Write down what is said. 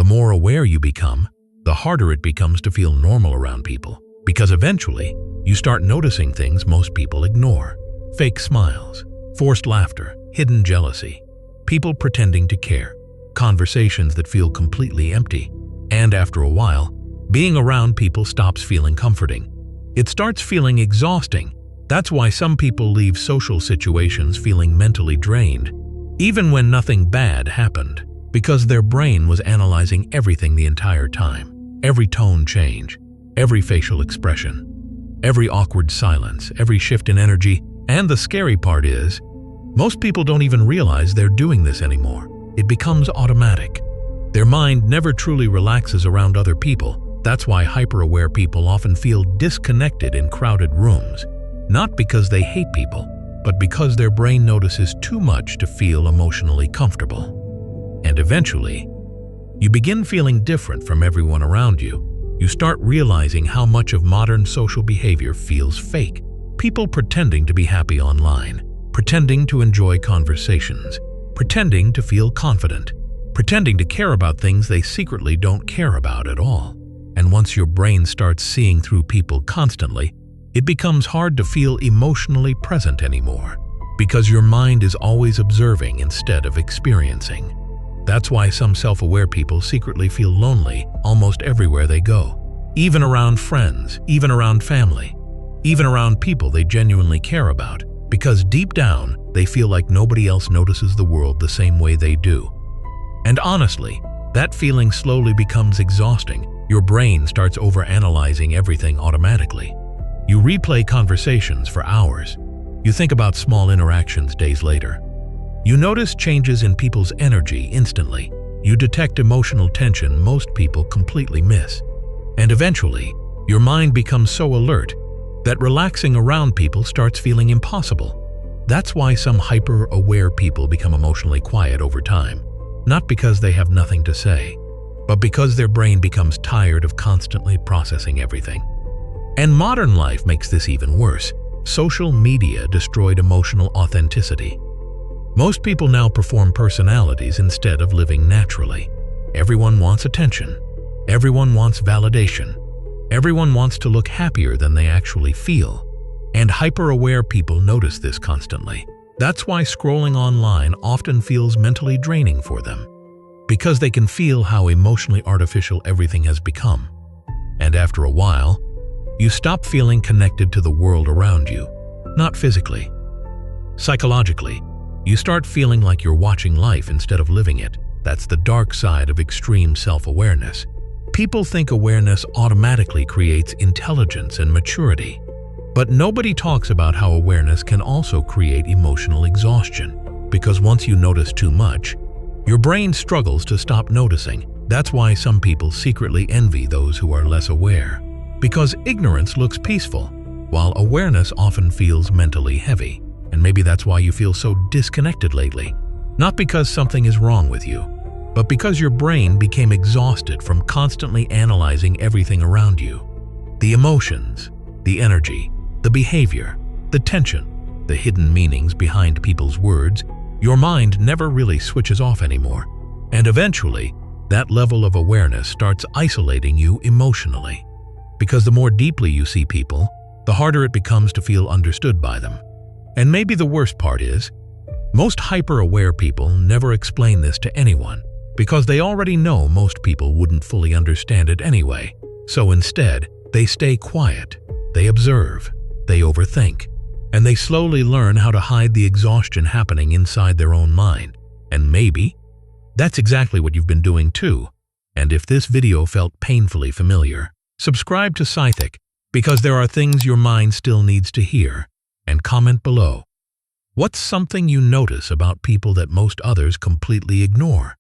more aware you become, the harder it becomes to feel normal around people, because eventually, you start noticing things most people ignore. Fake smiles, forced laughter, hidden jealousy, people pretending to care, conversations that feel completely empty, and after a while, being around people stops feeling comforting. It starts feeling exhausting. That's why some people leave social situations feeling mentally drained, even when nothing bad happened, because their brain was analyzing everything the entire time. Every tone change, every facial expression, every awkward silence, every shift in energy. And the scary part is, most people don't even realize they're doing this anymore. It becomes automatic. Their mind never truly relaxes around other people. That's why hyper-aware people often feel disconnected in crowded rooms. Not because they hate people, but because their brain notices too much to feel emotionally comfortable. And eventually, you begin feeling different from everyone around you. You start realizing how much of modern social behavior feels fake. People pretending to be happy online, pretending to enjoy conversations, pretending to feel confident, pretending to care about things they secretly don't care about at all. And once your brain starts seeing through people constantly, it becomes hard to feel emotionally present anymore, because your mind is always observing instead of experiencing. That's why some self-aware people secretly feel lonely almost everywhere they go, even around friends, even around family, even around people they genuinely care about, because deep down, they feel like nobody else notices the world the same way they do. And honestly, that feeling slowly becomes exhausting. Your brain starts overanalyzing everything automatically. You replay conversations for hours. You think about small interactions days later. You notice changes in people's energy instantly. You detect emotional tension most people completely miss. And eventually, your mind becomes so alert that relaxing around people starts feeling impossible. That's why some hyper-aware people become emotionally quiet over time. Not because they have nothing to say, but because their brain becomes tired of constantly processing everything. And modern life makes this even worse. Social media destroyed emotional authenticity. Most people now perform personalities instead of living naturally. Everyone wants attention. Everyone wants validation. Everyone wants to look happier than they actually feel. And hyper-aware people notice this constantly. That's why scrolling online often feels mentally draining for them, because they can feel how emotionally artificial everything has become. And after a while, you stop feeling connected to the world around you, not physically. Psychologically, you start feeling like you're watching life instead of living it. That's the dark side of extreme self-awareness. People think awareness automatically creates intelligence and maturity. But nobody talks about how awareness can also create emotional exhaustion, because once you notice too much, your brain struggles to stop noticing. That's why some people secretly envy those who are less aware, because ignorance looks peaceful, while awareness often feels mentally heavy. And maybe that's why you feel so disconnected lately. Not because something is wrong with you, but because your brain became exhausted from constantly analyzing everything around you. The emotions, the energy, the behavior, the tension, the hidden meanings behind people's words. Your mind never really switches off anymore. And eventually, that level of awareness starts isolating you emotionally. Because the more deeply you see people, the harder it becomes to feel understood by them. And maybe the worst part is, most hyper-aware people never explain this to anyone, because they already know most people wouldn't fully understand it anyway. So instead, they stay quiet, they observe, they overthink, and they slowly learn how to hide the exhaustion happening inside their own mind. And maybe that's exactly what you've been doing too. And if this video felt painfully familiar, subscribe to Psythic, because there are things your mind still needs to hear. And comment below. What's something you notice about people that most others completely ignore?